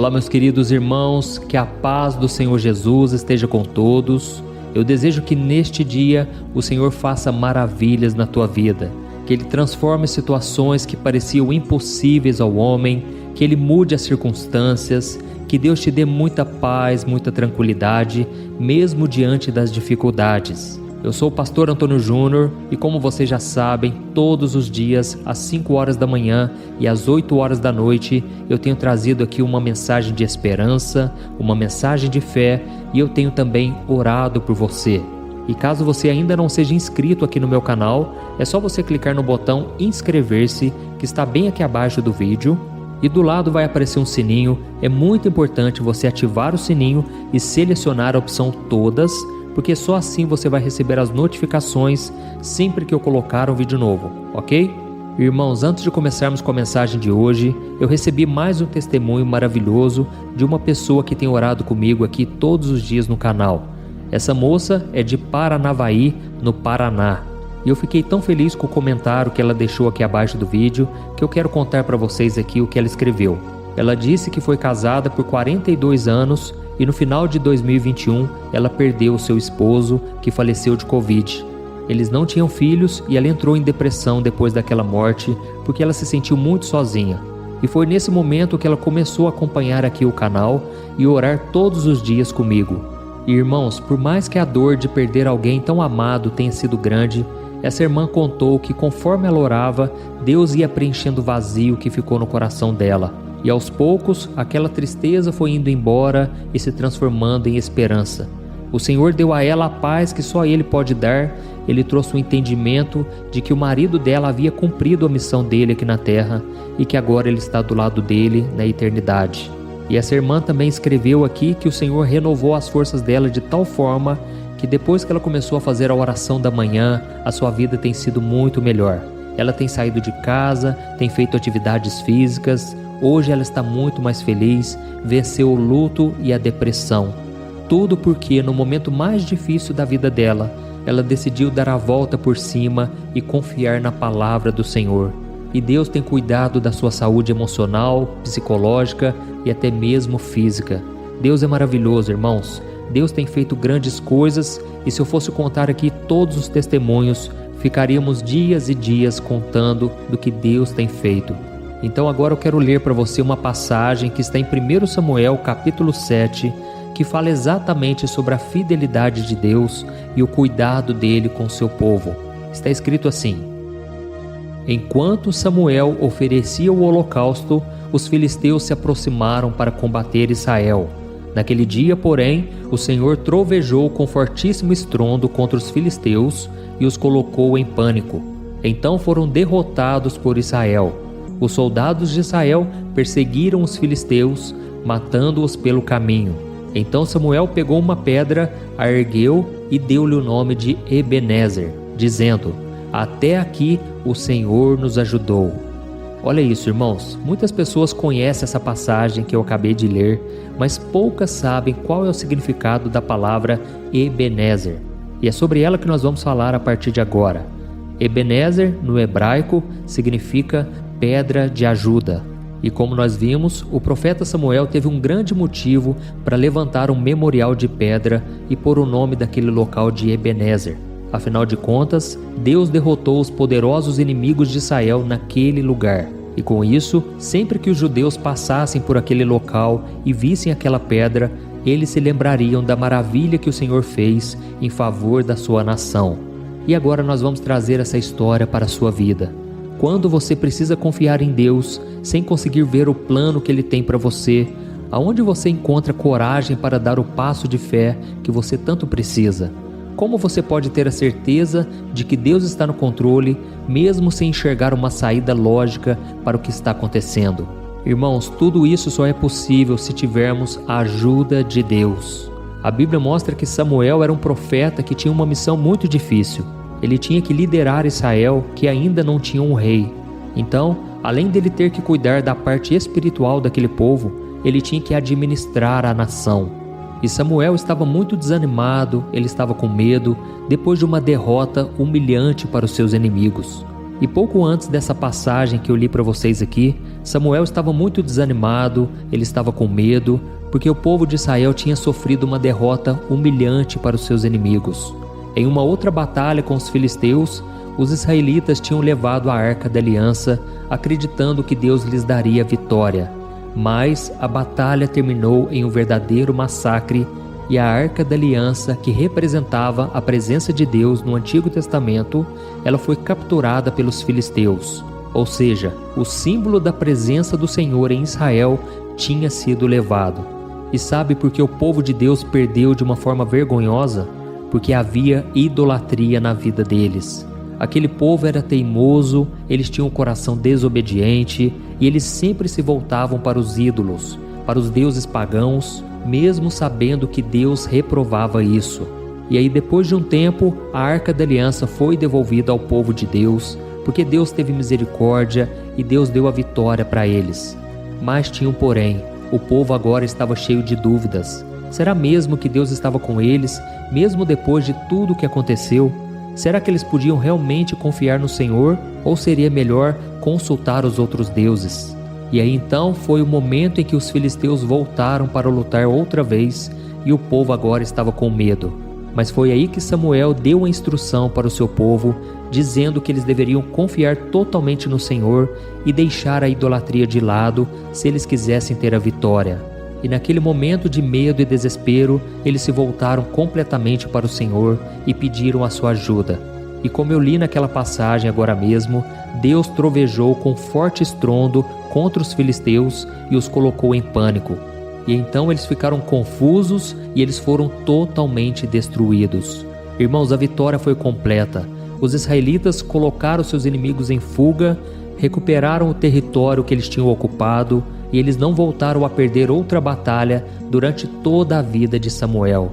Olá, meus queridos irmãos, que a paz do Senhor Jesus esteja com todos. Eu desejo que neste dia o Senhor faça maravilhas na tua vida, que Ele transforme situações que pareciam impossíveis ao homem, que Ele mude as circunstâncias, que Deus te dê muita paz, muita tranquilidade, mesmo diante das dificuldades. Eu sou o pastor Antônio Júnior e, como vocês já sabem, todos os dias às 5 horas da manhã e às 8 horas da noite eu tenho trazido aqui uma mensagem de esperança, uma mensagem de fé, e eu tenho também orado por você. E caso você ainda não seja inscrito aqui no meu canal, é só você clicar no botão inscrever-se, que está bem aqui abaixo do vídeo, e do lado vai aparecer um sininho. É muito importante você ativar o sininho e selecionar a opção todas, porque só assim você vai receber as notificações sempre que eu colocar um vídeo novo, ok? Irmãos, antes de começarmos com a mensagem de hoje, eu recebi mais um testemunho maravilhoso de uma pessoa que tem orado comigo aqui todos os dias no canal. Essa moça é de Paranavaí, no Paraná. E eu fiquei tão feliz com o comentário que ela deixou aqui abaixo do vídeo, que eu quero contar para vocês aqui o que ela escreveu. Ela disse que foi casada por 42 anos e no final de 2021 ela perdeu o seu esposo, que faleceu de Covid. Eles não tinham filhos e ela entrou em depressão depois daquela morte, porque ela se sentiu muito sozinha. E foi nesse momento que ela começou a acompanhar aqui o canal e orar todos os dias comigo. E, irmãos, por mais que a dor de perder alguém tão amado tenha sido grande, essa irmã contou que conforme ela orava, Deus ia preenchendo o vazio que ficou no coração dela. E aos poucos, aquela tristeza foi indo embora e se transformando em esperança. O Senhor deu a ela a paz que só Ele pode dar. Ele trouxe o entendimento de que o marido dela havia cumprido a missão dele aqui na terra e que agora ele está do lado dele na eternidade. E essa irmã também escreveu aqui que o Senhor renovou as forças dela de tal forma que depois que ela começou a fazer a oração da manhã, a sua vida tem sido muito melhor. Ela tem saído de casa, tem feito atividades físicas. Hoje ela está muito mais feliz, venceu o luto e a depressão. Tudo porque no momento mais difícil da vida dela, ela decidiu dar a volta por cima e confiar na palavra do Senhor. E Deus tem cuidado da sua saúde emocional, psicológica e até mesmo física. Deus é maravilhoso, irmãos. Deus tem feito grandes coisas e se eu fosse contar aqui todos os testemunhos, ficaríamos dias e dias contando do que Deus tem feito. Então agora eu quero ler para você uma passagem que está em 1 Samuel capítulo 7, que fala exatamente sobre a fidelidade de Deus e o cuidado dele com o seu povo. Está escrito assim: Enquanto Samuel oferecia o holocausto, os filisteus se aproximaram para combater Israel. Naquele dia, porém, o Senhor trovejou com fortíssimo estrondo contra os filisteus e os colocou em pânico. Então foram derrotados por Israel. Os soldados de Israel perseguiram os filisteus, matando-os pelo caminho. Então Samuel pegou uma pedra, a ergueu e deu-lhe o nome de Ebenezer, dizendo: Até aqui o Senhor nos ajudou. Olha isso, irmãos. Muitas pessoas conhecem essa passagem que eu acabei de ler, mas poucas sabem qual é o significado da palavra Ebenezer. E é sobre ela que nós vamos falar a partir de agora. Ebenezer, no hebraico, significa pedra de ajuda. E como nós vimos, o profeta Samuel teve um grande motivo para levantar um memorial de pedra e pôr o nome daquele local de Ebenezer. Afinal de contas, Deus derrotou os poderosos inimigos de Israel naquele lugar. E com isso, sempre que os judeus passassem por aquele local e vissem aquela pedra, eles se lembrariam da maravilha que o Senhor fez em favor da sua nação. E agora nós vamos trazer essa história para a sua vida. Quando você precisa confiar em Deus, sem conseguir ver o plano que Ele tem para você, aonde você encontra coragem para dar o passo de fé que você tanto precisa? Como você pode ter a certeza de que Deus está no controle, mesmo sem enxergar uma saída lógica para o que está acontecendo? Irmãos, tudo isso só é possível se tivermos a ajuda de Deus. A Bíblia mostra que Samuel era um profeta que tinha uma missão muito difícil. Ele tinha que liderar Israel, que ainda não tinha um rei. Então, além dele ter que cuidar da parte espiritual daquele povo, ele tinha que administrar a nação. E Samuel estava muito desanimado, ele estava com medo, depois de uma derrota humilhante para os seus inimigos. E pouco antes dessa passagem que eu li para vocês aqui, Samuel estava muito desanimado, ele estava com medo, porque o povo de Israel tinha sofrido uma derrota humilhante para os seus inimigos. Em uma outra batalha com os filisteus, os israelitas tinham levado a Arca da Aliança, acreditando que Deus lhes daria a vitória. Mas a batalha terminou em um verdadeiro massacre e a Arca da Aliança, que representava a presença de Deus no Antigo Testamento, ela foi capturada pelos filisteus. Ou seja, o símbolo da presença do Senhor em Israel tinha sido levado. E sabe por que o povo de Deus perdeu de uma forma vergonhosa? Porque havia idolatria na vida deles. Aquele povo era teimoso, eles tinham um coração desobediente e eles sempre se voltavam para os ídolos, para os deuses pagãos, mesmo sabendo que Deus reprovava isso. E aí, depois de um tempo, a Arca da Aliança foi devolvida ao povo de Deus, porque Deus teve misericórdia e Deus deu a vitória para eles. Mas tinha um porém, o povo agora estava cheio de dúvidas. Será mesmo que Deus estava com eles, mesmo depois de tudo o que aconteceu? Será que eles podiam realmente confiar no Senhor, ou seria melhor consultar os outros deuses? E aí então foi o momento em que os filisteus voltaram para lutar outra vez e o povo agora estava com medo. Mas foi aí que Samuel deu a instrução para o seu povo, dizendo que eles deveriam confiar totalmente no Senhor e deixar a idolatria de lado se eles quisessem ter a vitória. E naquele momento de medo e desespero, eles se voltaram completamente para o Senhor e pediram a sua ajuda. E como eu li naquela passagem agora mesmo, Deus trovejou com forte estrondo contra os filisteus e os colocou em pânico. E então eles ficaram confusos e eles foram totalmente destruídos. Irmãos, a vitória foi completa. Os israelitas colocaram seus inimigos em fuga, recuperaram o território que eles tinham ocupado e eles não voltaram a perder outra batalha durante toda a vida de Samuel.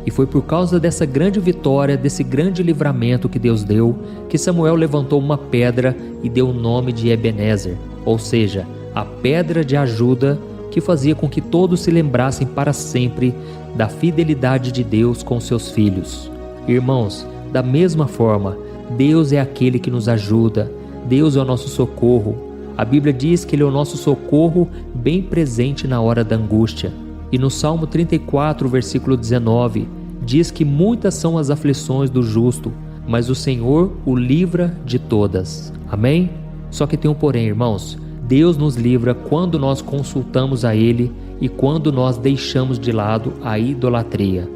E foi por causa dessa grande vitória, desse grande livramento que Deus deu, que Samuel levantou uma pedra e deu o nome de Ebenezer, ou seja, a pedra de ajuda, que fazia com que todos se lembrassem para sempre da fidelidade de Deus com seus filhos. Irmãos, da mesma forma, Deus é aquele que nos ajuda, Deus é o nosso socorro. A Bíblia diz que Ele é o nosso socorro bem presente na hora da angústia. E no Salmo 34, versículo 19, diz que muitas são as aflições do justo, mas o Senhor o livra de todas. Amém? Só que tem um porém, irmãos. Deus nos livra quando nós consultamos a Ele e quando nós deixamos de lado a idolatria.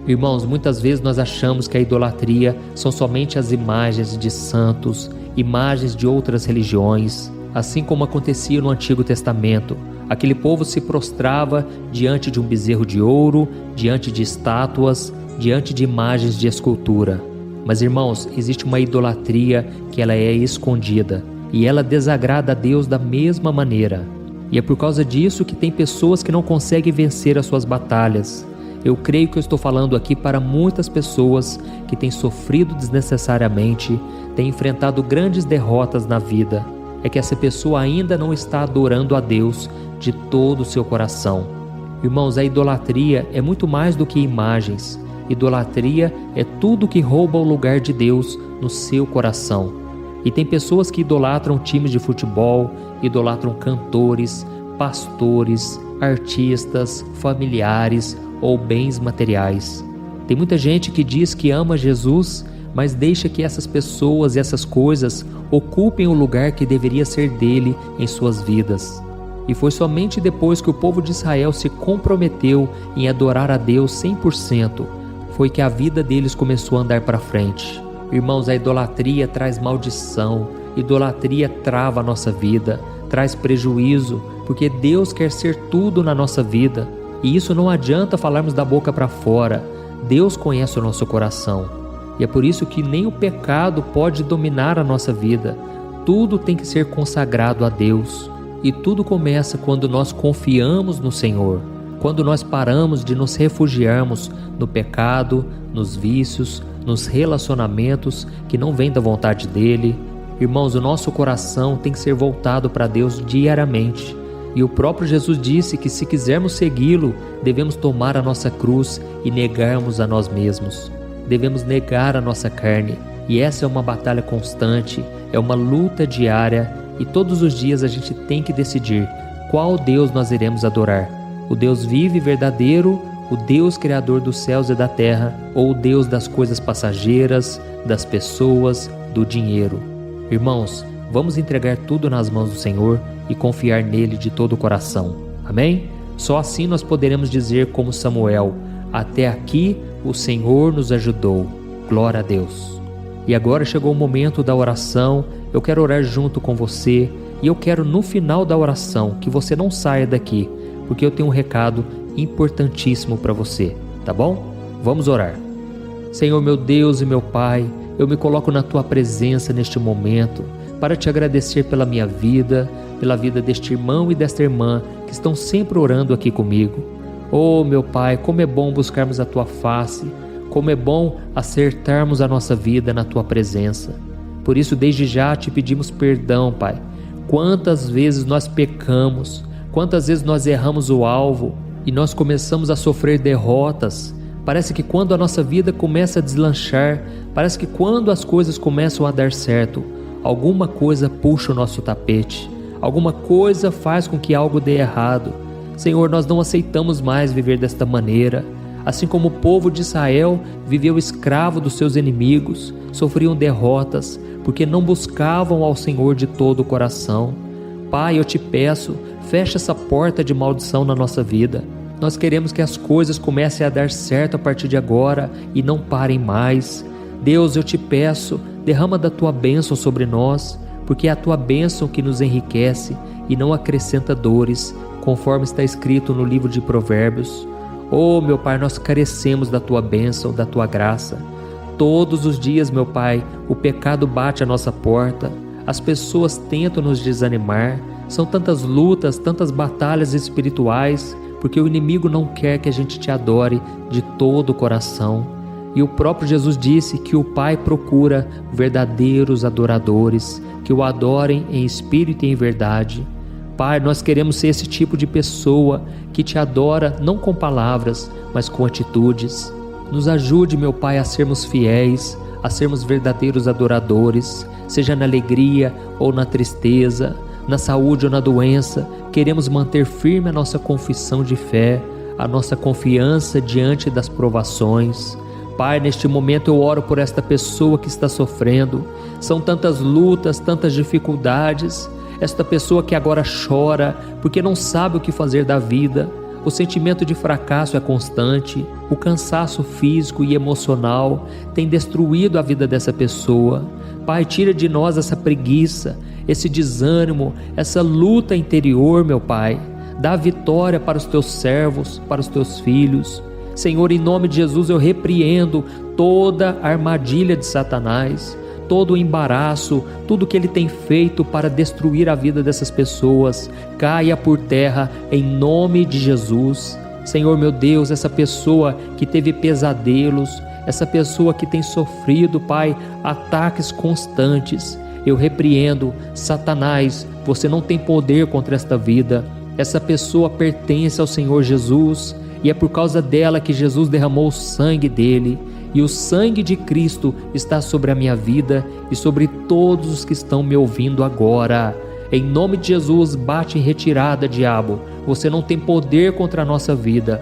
Irmãos, muitas vezes nós achamos que a idolatria são somente as imagens de santos, imagens de outras religiões, assim como acontecia no Antigo Testamento. Aquele povo se prostrava diante de um bezerro de ouro, diante de estátuas, diante de imagens de escultura. Mas, irmãos, existe uma idolatria que ela é escondida e ela desagrada a Deus da mesma maneira. E é por causa disso que tem pessoas que não conseguem vencer as suas batalhas. Eu creio que eu estou falando aqui para muitas pessoas que têm sofrido desnecessariamente, têm enfrentado grandes derrotas na vida. É que essa pessoa ainda não está adorando a Deus de todo o seu coração. Irmãos, a idolatria é muito mais do que imagens. Idolatria é tudo que rouba o lugar de Deus no seu coração. E tem pessoas que idolatram times de futebol, idolatram cantores, pastores, artistas, familiares ou bens materiais. Tem muita gente que diz que ama Jesus, mas deixa que essas pessoas e essas coisas ocupem o lugar que deveria ser dele em suas vidas. E foi somente depois que o povo de Israel se comprometeu em adorar a Deus 100%, foi que a vida deles começou a andar para frente. Irmãos, a idolatria traz maldição, idolatria trava a nossa vida, traz prejuízo, porque Deus quer ser tudo na nossa vida. E isso não adianta falarmos da boca para fora, Deus conhece o nosso coração. E é por isso que nem o pecado pode dominar a nossa vida, tudo tem que ser consagrado a Deus. E tudo começa quando nós confiamos no Senhor, quando nós paramos de nos refugiarmos no pecado, nos vícios, nos relacionamentos que não vêm da vontade dEle. Irmãos, o nosso coração tem que ser voltado para Deus diariamente. E o próprio Jesus disse que se quisermos segui-lo, devemos tomar a nossa cruz e negarmos a nós mesmos. Devemos negar a nossa carne, E essa é uma batalha constante, é uma luta diária e todos os dias a gente tem que decidir qual Deus nós iremos adorar. O Deus vivo e verdadeiro, o Deus criador dos céus e da terra, ou o Deus das coisas passageiras, das pessoas, do dinheiro. Irmãos, vamos entregar tudo nas mãos do Senhor e confiar nele de todo o coração. Amém? Só assim nós poderemos dizer como Samuel: até aqui o Senhor nos ajudou. Glória a Deus. E agora chegou o momento da oração. Eu quero orar junto com você e eu quero no final da oração que você não saia daqui, porque eu tenho um recado importantíssimo para você, tá bom? Vamos orar. Senhor meu Deus e meu Pai, eu me coloco na Tua presença neste momento para Te agradecer pela minha vida, pela vida deste irmão e desta irmã que estão sempre orando aqui comigo. Oh meu Pai, como é bom buscarmos a Tua face, como é bom acertarmos a nossa vida na Tua presença. Por isso desde já Te pedimos perdão, Pai. Quantas vezes nós pecamos, quantas vezes nós erramos o alvo e nós começamos a sofrer derrotas. Parece que quando a nossa vida começa a deslanchar, parece que quando as coisas começam a dar certo, alguma coisa puxa o nosso tapete, alguma coisa faz com que algo dê errado. Senhor, nós não aceitamos mais viver desta maneira. Assim como o povo de Israel viveu escravo dos seus inimigos, sofriam derrotas, porque não buscavam ao Senhor de todo o coração. Pai, eu Te peço, fecha essa porta de maldição na nossa vida. Nós queremos que as coisas comecem a dar certo a partir de agora e não parem mais. Deus, eu Te peço, derrama da Tua bênção sobre nós, porque é a Tua bênção que nos enriquece e não acrescenta dores, conforme está escrito no livro de Provérbios. Oh, meu Pai, nós carecemos da Tua bênção, da Tua graça. Todos os dias, meu Pai, o pecado bate à nossa porta, as pessoas tentam nos desanimar, são tantas lutas, tantas batalhas espirituais, porque o inimigo não quer que a gente Te adore de todo o coração. E o próprio Jesus disse que o Pai procura verdadeiros adoradores, que o adorem em espírito e em verdade. Pai, nós queremos ser esse tipo de pessoa que Te adora não com palavras, mas com atitudes. Nos ajude, meu Pai, a sermos fiéis, a sermos verdadeiros adoradores, seja na alegria ou na tristeza, na saúde ou na doença. Queremos manter firme a nossa confissão de fé, a nossa confiança diante das provações. Pai, neste momento eu oro por esta pessoa que está sofrendo. São tantas lutas, tantas dificuldades. Esta pessoa que agora chora porque não sabe o que fazer da vida. O sentimento de fracasso é constante. O cansaço físico e emocional tem destruído a vida dessa pessoa. Pai, tira de nós essa preguiça, esse desânimo, essa luta interior, meu Pai. Dá vitória para os Teus servos, para os Teus filhos. Senhor, em nome de Jesus eu repreendo toda a armadilha de Satanás, todo o embaraço, tudo que ele tem feito para destruir a vida dessas pessoas, caia por terra em nome de Jesus. Senhor meu Deus, essa pessoa que teve pesadelos, essa pessoa que tem sofrido, Pai, ataques constantes, eu repreendo. Satanás, você não tem poder contra esta vida. Essa pessoa pertence ao Senhor Jesus e é por causa dela que Jesus derramou o sangue dele. E o sangue de Cristo está sobre a minha vida e sobre todos os que estão me ouvindo agora. Em nome de Jesus, bate em retirada, diabo. Você não tem poder contra a nossa vida.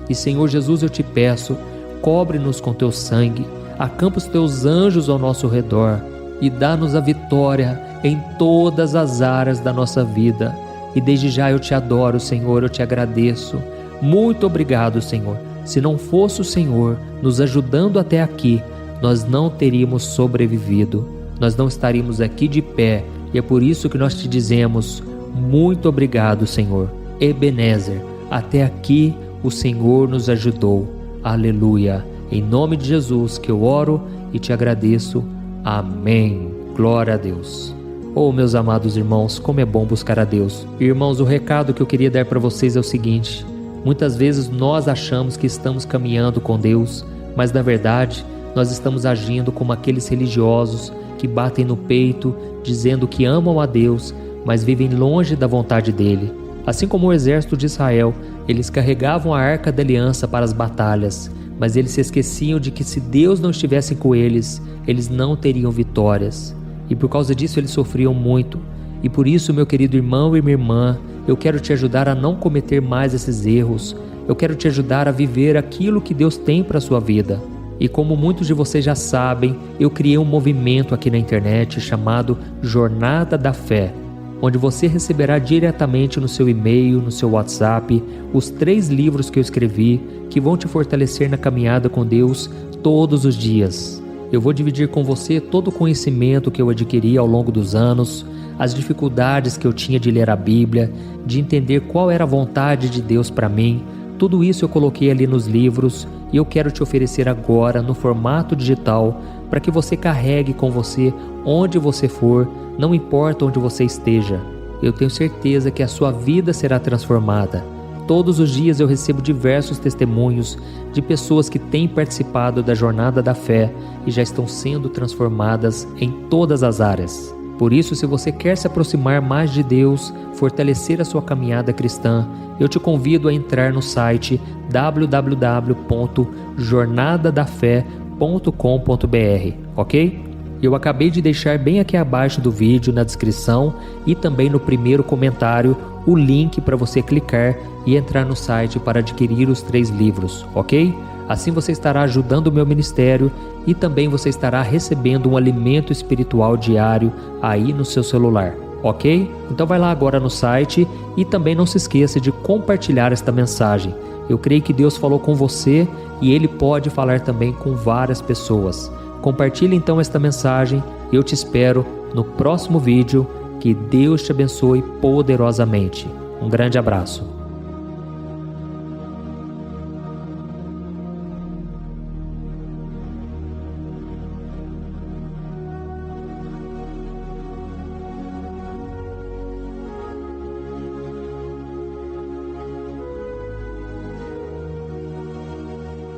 E Senhor Jesus, eu Te peço, cobre-nos com Teu sangue, acampa os Teus anjos ao nosso redor e dá-nos a vitória em todas as áreas da nossa vida. E desde já eu Te adoro, Senhor, eu Te agradeço. Muito obrigado, Senhor. Se não fosse o Senhor nos ajudando até aqui, nós não teríamos sobrevivido, nós não estaríamos aqui de pé, e é por isso que nós Te dizemos, muito obrigado, Senhor. Ebenezer, até aqui o Senhor nos ajudou. Aleluia. Em nome de Jesus que eu oro e Te agradeço. Amém. Glória a Deus. Oh, meus amados irmãos, como é bom buscar a Deus. Irmãos, o recado que eu queria dar para vocês é o seguinte: muitas vezes nós achamos que estamos caminhando com Deus, mas na verdade nós estamos agindo como aqueles religiosos que batem no peito, dizendo que amam a Deus, mas vivem longe da vontade dele. Assim como o exército de Israel, eles carregavam a arca da aliança para as batalhas, mas eles se esqueciam de que se Deus não estivesse com eles, eles não teriam vitórias. E por causa disso eles sofriam muito. E por isso, meu querido irmão e minha irmã, eu quero te ajudar a não cometer mais esses erros. Eu quero te ajudar a viver aquilo que Deus tem para a sua vida. E como muitos de vocês já sabem, eu criei um movimento aqui na internet chamado Jornada da Fé, onde você receberá diretamente no seu e-mail, no seu WhatsApp, os 3 livros que eu escrevi que vão te fortalecer na caminhada com Deus todos os dias. Eu vou dividir com você todo o conhecimento que eu adquiri ao longo dos anos, as dificuldades que eu tinha de ler a Bíblia, de entender qual era a vontade de Deus para mim. Tudo isso eu coloquei ali nos livros e eu quero te oferecer agora no formato digital para que você carregue com você onde você for, não importa onde você esteja. Eu tenho certeza que a sua vida será transformada. Todos os dias eu recebo diversos testemunhos de pessoas que têm participado da Jornada da Fé e já estão sendo transformadas em todas as áreas. Por isso, se você quer se aproximar mais de Deus, fortalecer a sua caminhada cristã, eu te convido a entrar no site www.jornadadafé.com.br, ok? Eu acabei de deixar bem aqui abaixo do vídeo, na descrição e também no primeiro comentário, o link para você clicar e entrar no site para adquirir os 3 livros, ok? Assim você estará ajudando o meu ministério e também você estará recebendo um alimento espiritual diário aí no seu celular, ok? Então vai lá agora no site e também não se esqueça de compartilhar esta mensagem. Eu creio que Deus falou com você e Ele pode falar também com várias pessoas. Compartilhe então esta mensagem e eu te espero no próximo vídeo. Que Deus te abençoe poderosamente. Um grande abraço.